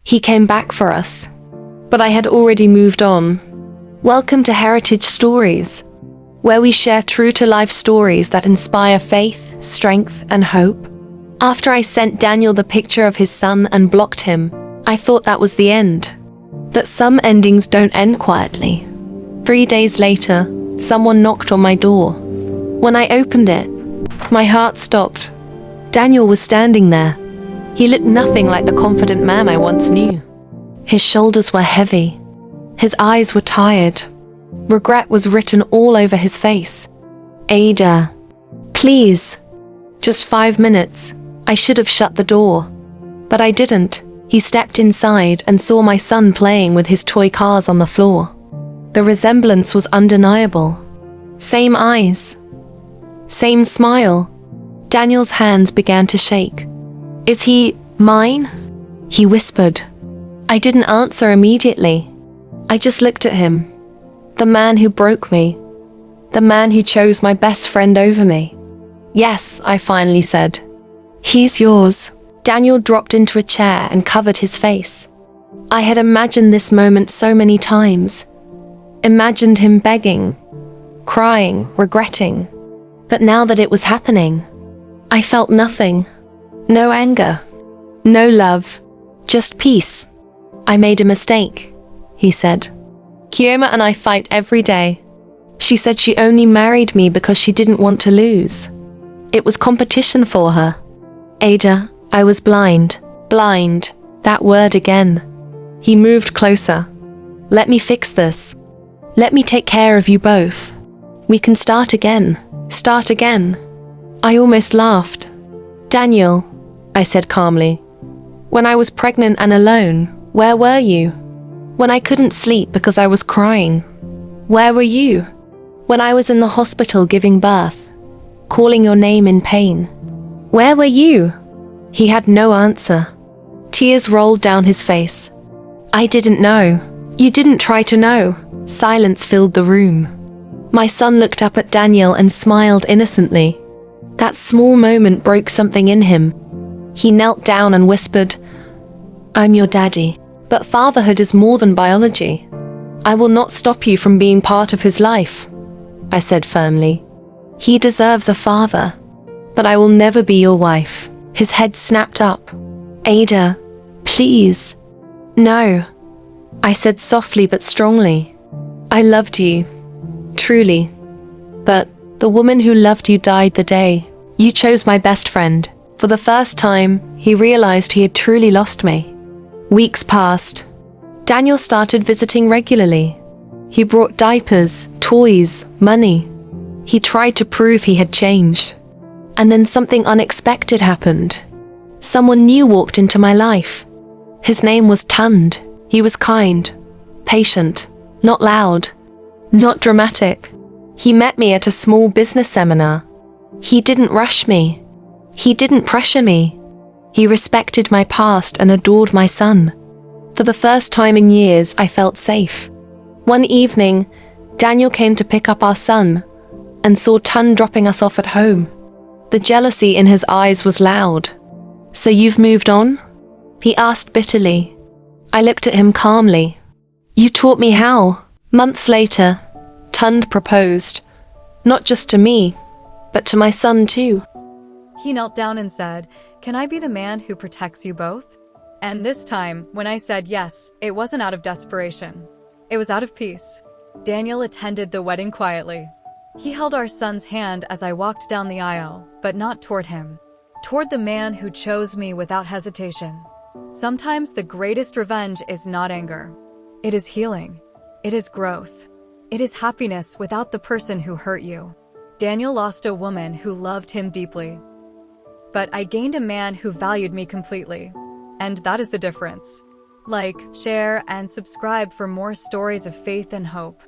He came back for us. But I had already moved on. Welcome to Heritage Stories, where we share true-to-life stories that inspire faith, strength, and hope. After I sent Daniel the picture of his son and blocked him, I thought that was the end. That some endings don't end quietly. 3 days later, someone knocked on my door. When I opened it, my heart stopped. Daniel was standing there. He looked nothing like the confident man I once knew. His shoulders were heavy. His eyes were tired. Regret was written all over his face. Ada, please. Just 5 minutes. I should have shut the door. But I didn't. He stepped inside and saw my son playing with his toy cars on the floor. The resemblance was undeniable. Same eyes. Same smile. Daniel's hands began to shake. Is he mine? He whispered. I didn't answer immediately. I just looked at him. The man who broke me. The man who chose my best friend over me. Yes, I finally said. He's yours. Daniel dropped into a chair and covered his face. I had imagined this moment so many times. Imagined him begging, crying, regretting. But now that it was happening, I felt nothing. No anger. No love. Just peace. I made a mistake, he said. Kioma and I fight every day. She said she only married me because she didn't want to lose. It was competition for her. Ada, I was blind. Blind. That word again. He moved closer. Let me fix this. Let me take care of you both. We can start again. Start again. I almost laughed. Daniel, I said calmly. When I was pregnant and alone, where were you? When I couldn't sleep because I was crying, where were you? When I was in the hospital giving birth, calling your name in pain, where were you? He had no answer. Tears rolled down his face. I didn't know. You didn't try to know. Silence filled the room. My son looked up at Daniel and smiled innocently. That small moment broke something in him. He knelt down and whispered, I'm your daddy. But fatherhood is more than biology. I will not stop you from being part of his life, I said firmly. He deserves a father, but I will never be your wife. His head snapped up. Ada, please. No, I said softly but strongly. I loved you, truly. But the woman who loved you died the day you chose my best friend. For the first time, he realized he had truly lost me. Weeks passed. Daniel started visiting regularly. He brought diapers, toys, money. He tried to prove he had changed. And then something unexpected happened. Someone new walked into my life. His name was Tund. He was kind, patient, not loud, not dramatic. He met me at a small business seminar. He didn't rush me. He didn't pressure me. He respected my past and adored my son. For the first time in years, I felt safe. One evening, Daniel came to pick up our son and saw Tund dropping us off at home. The jealousy in his eyes was loud. So you've moved on? He asked bitterly. I looked at him calmly. You taught me how. Months later, Tund proposed. Not just to me, but to my son too. He knelt down and said, Can I be the man who protects you both? And this time, when I said yes, it wasn't out of desperation. It was out of peace. Daniel attended the wedding quietly. He held our son's hand as I walked down the aisle, but not toward him. Toward the man who chose me without hesitation. Sometimes the greatest revenge is not anger. It is healing. It is growth. It is happiness without the person who hurt you. Daniel lost a woman who loved him deeply. But I gained a man who valued me completely. And that is the difference. Like, share, and subscribe for more stories of faith and hope.